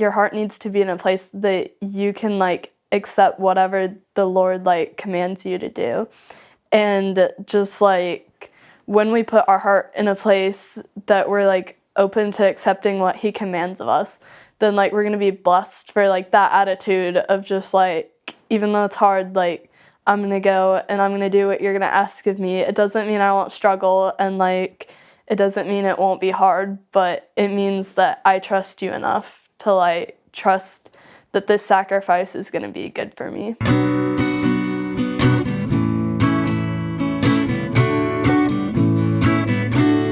your heart needs to be in a place that you can like accept whatever the Lord like commands you to do. And just like when we put our heart in a place that we're like open to accepting what he commands of us, then like we're going to be blessed for like that attitude of just like, even though it's hard, like I'm going to go and I'm going to do what you're going to ask of me. It doesn't mean I won't struggle, and like it doesn't mean it won't be hard, but it means that I trust you enough to like trust that this sacrifice is going to be good for me.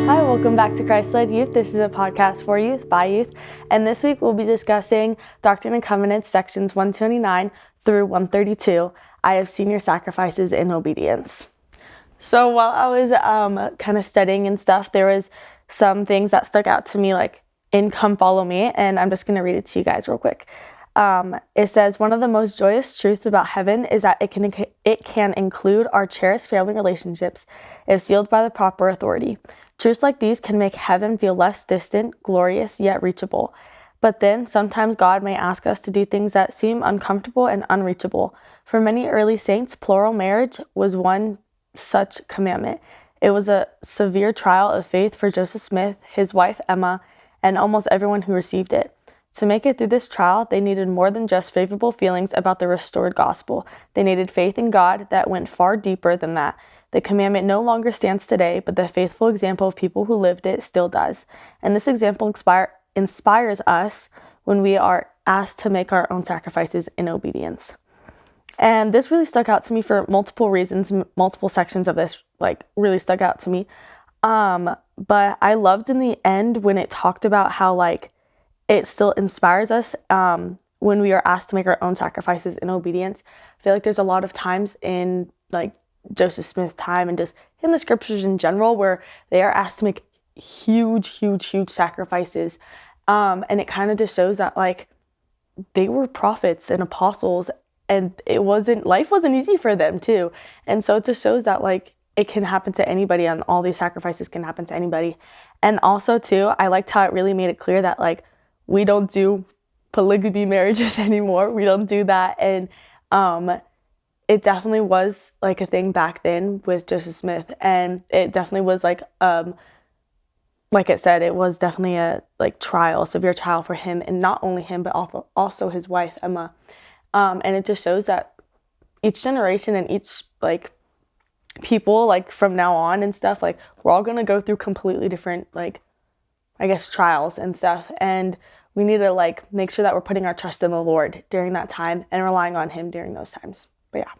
Hi, welcome back to Christ-Led Youth. This is a podcast for youth, by youth, and this week we'll be discussing Doctrine and Covenants, sections 129 through 132. I have senior sacrifices in obedience. So while I was kind of studying and stuff, there was some things that stuck out to me, like in Come Follow Me, and I'm just going to read it to you guys real quick. It says, one of the most joyous truths about heaven is that it can include our cherished family relationships if sealed by the proper authority. Truths like these can make heaven feel less distant, glorious, yet reachable. But then, sometimes God may ask us to do things that seem uncomfortable and unreachable. For many early saints, plural marriage was one such commandment. It was a severe trial of faith for Joseph Smith, his wife Emma, and almost everyone who received it. To make it through this trial, they needed more than just favorable feelings about the restored gospel. They needed faith in God that went far deeper than that. The commandment no longer stands today, but the faithful example of people who lived it still does. And this example inspires us when we are asked to make our own sacrifices in obedience. And this really stuck out to me for multiple reasons. Multiple sections of this like really stuck out to me. But I loved in the end when it talked about how like it still inspires us when we are asked to make our own sacrifices in obedience. I feel like there's a lot of times in like Joseph Smith's time and just in the scriptures in general where they are asked to make huge sacrifices. And it kind of just shows that like they were prophets and apostles, and life wasn't easy for them too. And so it just shows that like it can happen to anybody, and all these sacrifices can happen to anybody. And also too, I liked how it really made it clear that like we don't do polygamy marriages anymore. We don't do that. And it definitely was like a thing back then with Joseph Smith, and it definitely was like it said, it was definitely a like trial, severe trial for him, and not only him but also his wife Emma. And it just shows that each generation and each like people like from now on and stuff, like we're all gonna go through completely different like I guess trials and stuff, and we need to like make sure that we're putting our trust in the Lord during that time and relying on him during those times. But yeah.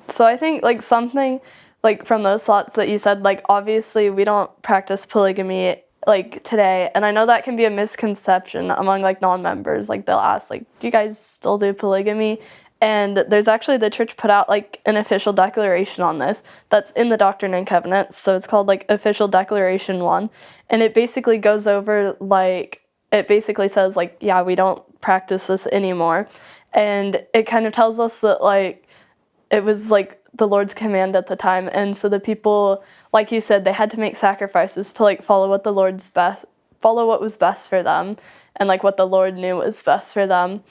So I think like something like from those thoughts that you said, like obviously we don't practice polygamy like today, and I know that can be a misconception among like non-members. Like they'll ask like, do you guys still do polygamy? And there's actually, the church put out like an official declaration on this that's in the Doctrine and Covenants. So it's called like Official Declaration 1, and it basically goes over like, it basically says like, yeah, we don't practice this anymore. And it kind of tells us that like it was like the Lord's command at the time, and so the people, like you said, they had to make sacrifices to like follow what was best for them, and like what the Lord knew was best for them.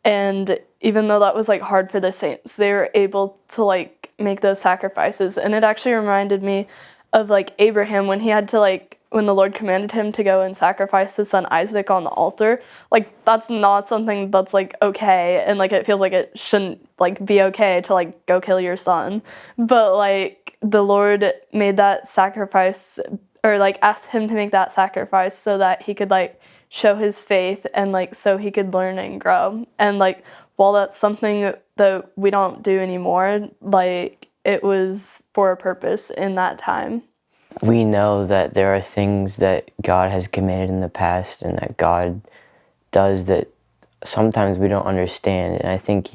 And even though that was like hard for the saints, they were able to like make those sacrifices. And it actually reminded me of like Abraham when he had to like, when the Lord commanded him to go and sacrifice his son Isaac on the altar. Like that's not something that's like okay, and like it feels like it shouldn't like be okay to like go kill your son. But like the Lord made that sacrifice, or like asked him to make that sacrifice so that he could like show his faith, and like so he could learn and grow. And like while that's something that we don't do anymore, like it was for a purpose in that time. We know that there are things that God has commanded in the past and that God does that sometimes we don't understand. And I think,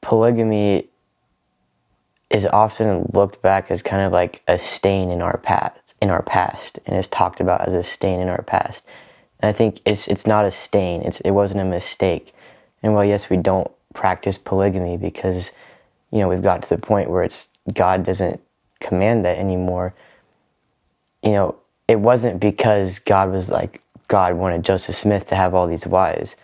polygamy is often looked back as kind of like a stain in our past, and is talked about as a stain in our past. And I think it's not a stain. It wasn't a mistake. And while yes, we don't practice polygamy because we've gotten to the point where God doesn't command that anymore. It wasn't because God was like God wanted Joseph Smith to have all these wives.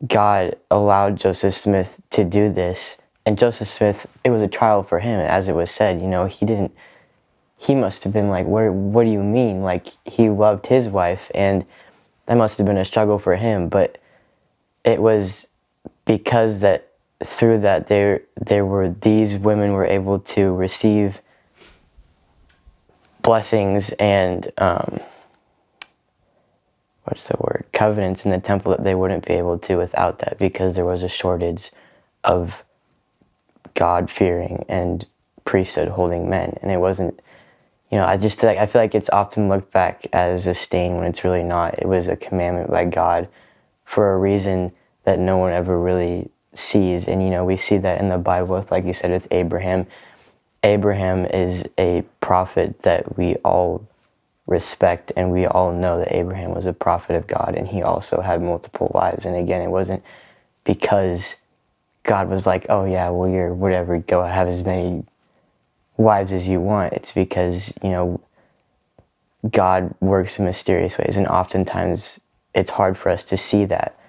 God allowed Joseph Smith to do this, and Joseph Smith, it was a trial for him, as it was said. He must have been like, what do you mean? Like, he loved his wife, and that must have been a struggle for him. But it was because that through that these women were able to receive blessings and covenants in the temple that they wouldn't be able to without that, because there was a shortage of God-fearing and priesthood holding men. And it wasn't, I feel like it's often looked back as a stain when it's really not. It was a commandment by God for a reason that no one ever really sees. And we see that in the Bible, like you said, with Abraham. Abraham is a prophet that we all respect, and we all know that Abraham was a prophet of God, and he also had multiple wives. And again, it wasn't because God was like, oh yeah, well, you're whatever, go have as many wives as you want. It's because God works in mysterious ways, and oftentimes it's hard for us to see that.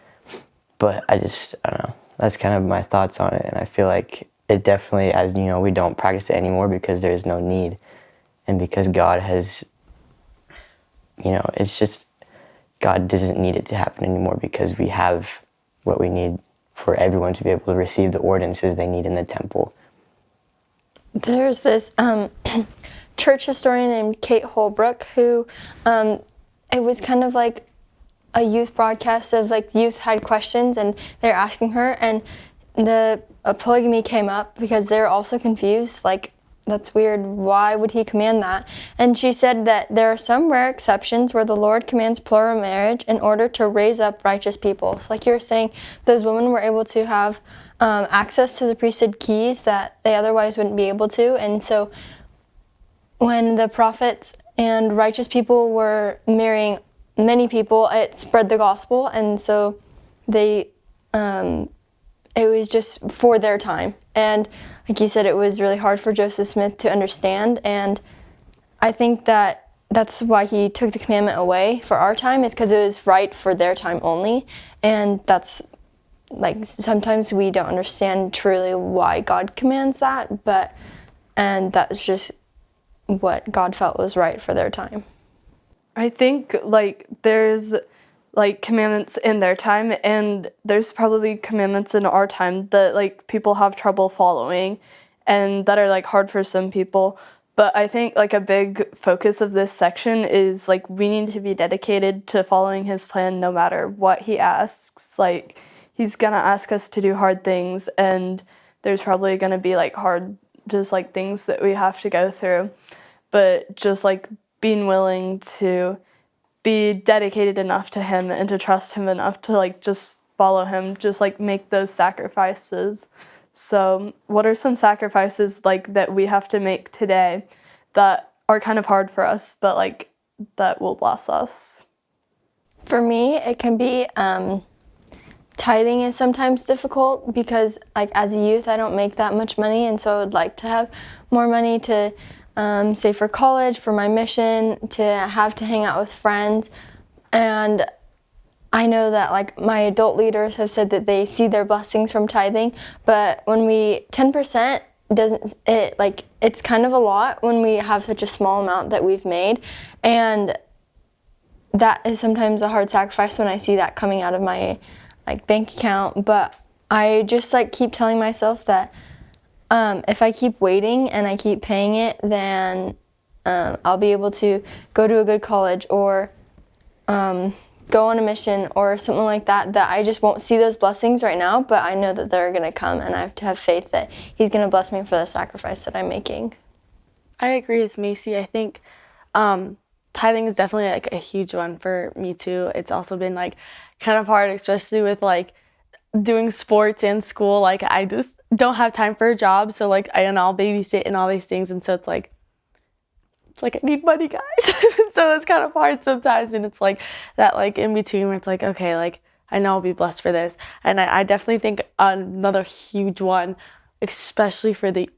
But I don't know, that's kind of my thoughts on it. And I feel like it definitely, as we don't practice it anymore because there's no need, and because God has, it's just, God doesn't need it to happen anymore, because we have what we need for everyone to be able to receive the ordinances they need in the temple. There's this church historian named Kate Holbrook who, it was kind of like a youth broadcast of like youth had questions and they're asking her, and the polygamy came up because they're also confused, like, that's weird, why would he command that? And she said that there are some rare exceptions where the Lord commands plural marriage in order to raise up righteous people. So like you were saying, those women were able to have access to the priesthood keys that they otherwise wouldn't be able to. And so when the prophets and righteous people were marrying many people, it spread the gospel. And so they it was just for their time. And like you said, it was really hard for Joseph Smith to understand. And I think that that's why he took the commandment away for our time, is because it was right for their time only. And that's like, sometimes we don't understand truly why God commands that, and that's just what God felt was right for their time. I think like there's like commandments in their time, and there's probably commandments in our time that like people have trouble following and that are like hard for some people. But I think like a big focus of this section is like we need to be dedicated to following his plan no matter what he asks. Like, he's gonna ask us to do hard things, and there's probably gonna be like hard just like things that we have to go through. But just like being willing to be dedicated enough to him and to trust him enough to like just follow him, just like make those sacrifices. So what are some sacrifices like that we have to make today that are kind of hard for us, but like that will bless us? For me, it can be tithing is sometimes difficult because like as a youth, I don't make that much money, and so I would like to have more money to save for college, for my mission, to have to hang out with friends. And I know that like my adult leaders have said that they see their blessings from tithing, but when 10% it's kind of a lot when we have such a small amount that we've made. And that is sometimes a hard sacrifice when I see that coming out of my like bank account. But I just like keep telling myself that if I keep waiting and I keep paying it, then I'll be able to go to a good college or go on a mission or something like that, that I just won't see those blessings right now, but I know that they're going to come, and I have to have faith that he's going to bless me for the sacrifice that I'm making. I agree with Macy. I think tithing is definitely like a huge one for me too. It's also been like kind of hard, especially with like doing sports and school. Like I just don't have time for a job, so like I'll babysit and all these things, and so it's like I need money, guys. So it's kind of hard sometimes, and it's like that like in between where it's like, okay, like I know I'll be blessed for this. And I definitely think another huge one, especially for the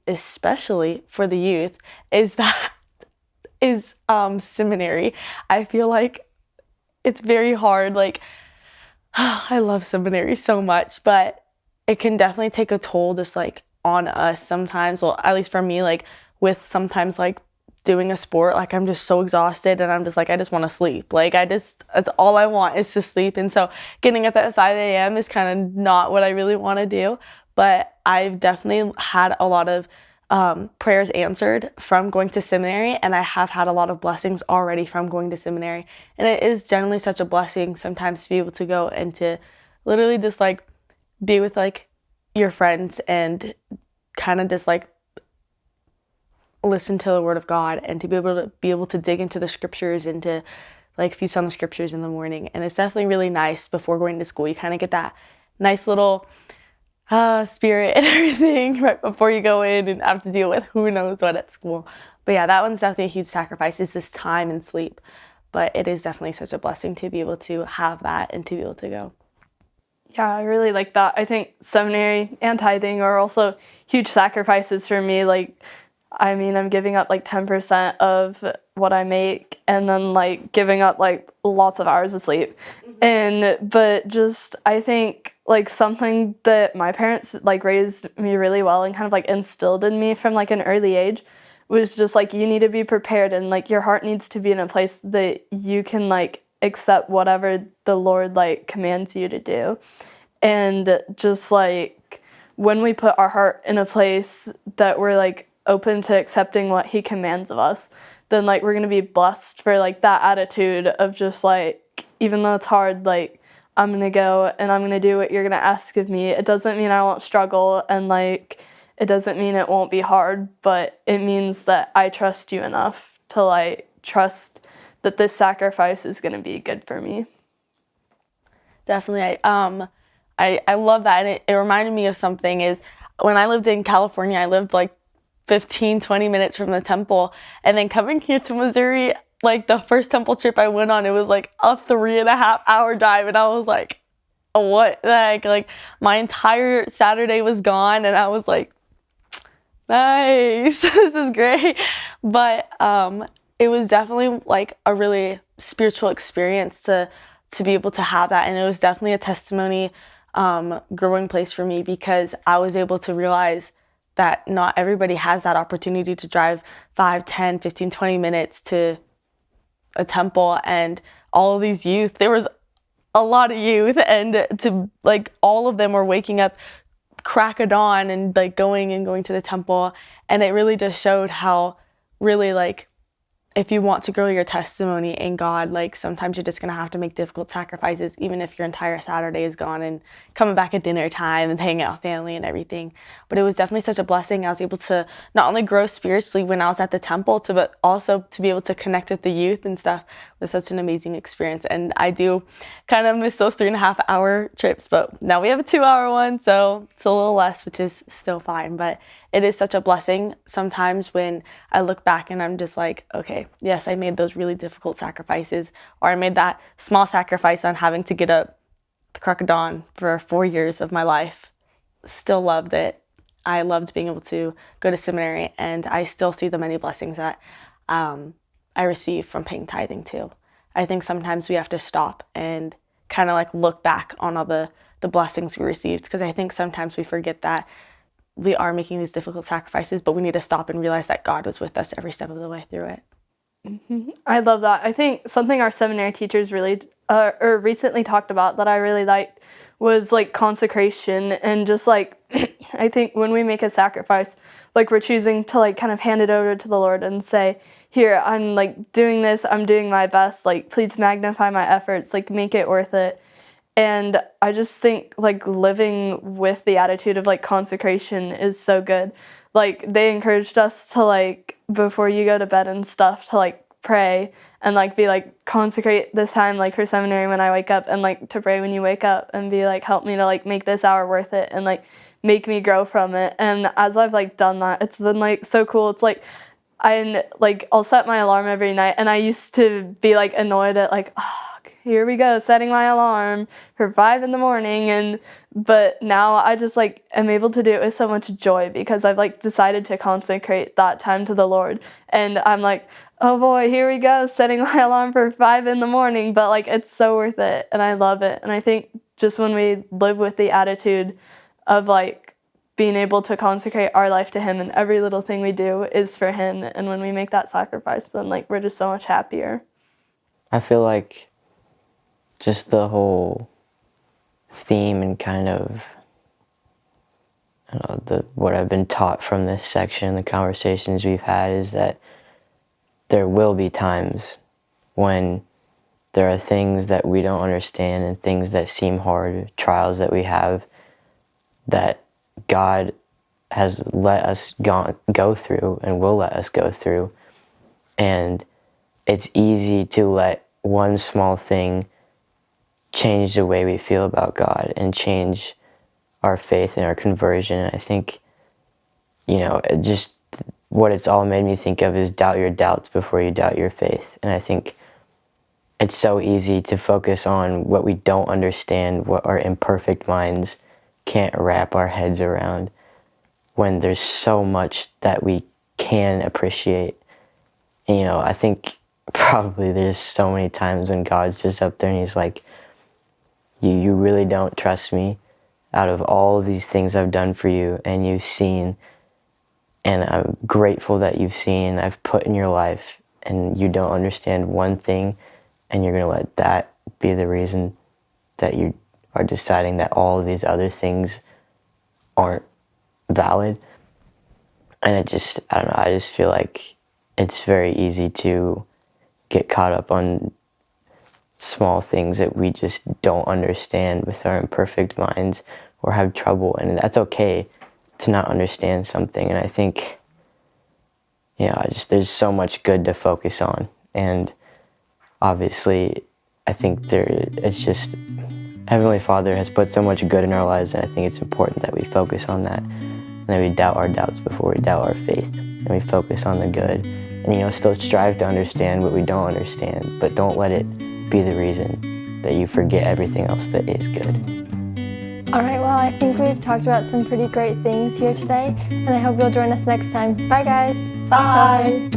youth, is seminary. I feel like it's very hard. Like, I love seminary so much, but it can definitely take a toll just like on us sometimes. Well, at least for me, like with sometimes like doing a sport, like I'm just so exhausted and I'm just like, I just want to sleep. Like that's all I want is to sleep. And so getting up at 5 a.m. is kind of not what I really want to do. But I've definitely had a lot of prayers answered from going to seminary, and I have had a lot of blessings already from going to seminary. And it is generally such a blessing sometimes to be able to go and to literally just like be with like your friends and kind of just like listen to the word of God and to be able to dig into the scriptures and to like feast on the scriptures in the morning. And it's definitely really nice before going to school. You kind of get that nice little spirit and everything right before you go in and have to deal with who knows what at school. But yeah, that one's definitely a huge sacrifice, is this time and sleep. But it is definitely such a blessing to be able to have that and to be able to go. Yeah, I really like that. I think seminary and tithing are also huge sacrifices for me. Like, I mean, I'm giving up like 10% of what I make and then like giving up like lots of hours of sleep. But just, I think like something that my parents like raised me really well and kind of like instilled in me from like an early age was just like, you need to be prepared and like your heart needs to be in a place that you can like accept whatever the Lord like commands you to do. And just like when we put our heart in a place that we're like open to accepting what he commands of us, then like we're going to be blessed for like that attitude of just like, even though it's hard, like I'm going to go and I'm going to do what you're going to ask of me. It doesn't mean I won't struggle, and like it doesn't mean it won't be hard, but it means that I trust you enough to like trust that this sacrifice is going to be good for me. Definitely. I love that. And it reminded me of something is when I lived in California, I lived like 15-20 minutes from the temple, and then coming here to Missouri, like the first temple trip I went on, it was like a 3.5-hour drive, and I was like, what the heck? Like my entire Saturday was gone, and I was like, nice, this is great. But it was definitely like a really spiritual experience to be able to have that, and it was definitely a testimony growing place for me, because I was able to realize that not everybody has that opportunity to drive 5, 10, 15, 20 minutes to a temple. And all of these youth, there was a lot of youth, and to like all of them were waking up crack of dawn and like going to the temple. And it really just showed how really like if you want to grow your testimony in God, like sometimes you're just going to have to make difficult sacrifices, even if your entire Saturday is gone and coming back at dinner time and hanging out with family and everything. But it was definitely such a blessing. I was able to not only grow spiritually when I was at the temple, but also to be able to connect with the youth and stuff was such an amazing experience. And I do kind of miss those 3.5-hour trips, but now we have a 2-hour one, so it's a little less, which is still fine. But it is such a blessing sometimes when I look back and I'm just like, okay, yes, I made those really difficult sacrifices, or I made that small sacrifice on having to get up the crack of dawn for 4 years of my life. Still loved it. I loved being able to go to seminary, and I still see the many blessings that I receive from paying tithing too. I think sometimes we have to stop and kind of like look back on all the blessings we received, because I think sometimes we forget that we are making these difficult sacrifices, but we need to stop and realize that God was with us every step of the way through it. Mm-hmm. I love that. I think something our seminary teachers really recently talked about that I really liked was like consecration, and just like I think when we make a sacrifice, like we're choosing to like kind of hand it over to the Lord and say, here, I'm like doing this, I'm doing my best, like please magnify my efforts, like make it worth it. And I just think like living with the attitude of like consecration is so good. Like they encouraged us to like before you go to bed and stuff to like pray and like be like consecrate this time like for seminary when I wake up, and like to pray when you wake up and be like help me to like make this hour worth it and like make me grow from it. And as I've like done that, it's been like so cool. It's like I'll set my alarm every night, and I used to be like annoyed at like, oh here we go, setting my alarm for 5 in the morning. But now I just like am able to do it with so much joy because I've like decided to consecrate that time to the Lord. And I'm like, oh boy, here we go, setting my alarm for 5 in the morning. But like, it's so worth it. And I love it. And I think just when we live with the attitude of like being able to consecrate our life to Him and every little thing we do is for Him. And when we make that sacrifice, then like we're just so much happier. I feel like just the whole theme and kind of, I don't know, what I've been taught from this section, the conversations we've had, is that there will be times when there are things that we don't understand and things that seem hard, trials that we have, that God has let us go through and will let us go through. And it's easy to let one small thing change the way we feel about God and change our faith and our conversion. I think, just what it's all made me think of is doubt your doubts before you doubt your faith. And I think it's so easy to focus on what we don't understand, what our imperfect minds can't wrap our heads around, when there's so much that we can appreciate. I think probably there's so many times when God's just up there and He's like, you really don't trust me out of all of these things I've done for you, and you've seen, and I'm grateful that you've seen, I've put in your life, and you don't understand one thing, and you're going to let that be the reason that you are deciding that all of these other things aren't valid. And I don't know, I just feel like it's very easy to get caught up on small things that we just don't understand with our imperfect minds or have trouble. And that's okay to not understand something. And I think, there's so much good to focus on. And obviously, I think it's just, Heavenly Father has put so much good in our lives, and I think it's important that we focus on that. And that we doubt our doubts before we doubt our faith. And we focus on the good. And, still strive to understand what we don't understand, but don't let it be the reason that you forget everything else that is good. All right, well, I think we've talked about some pretty great things here today, and I hope you'll join us next time. Bye, guys. Bye.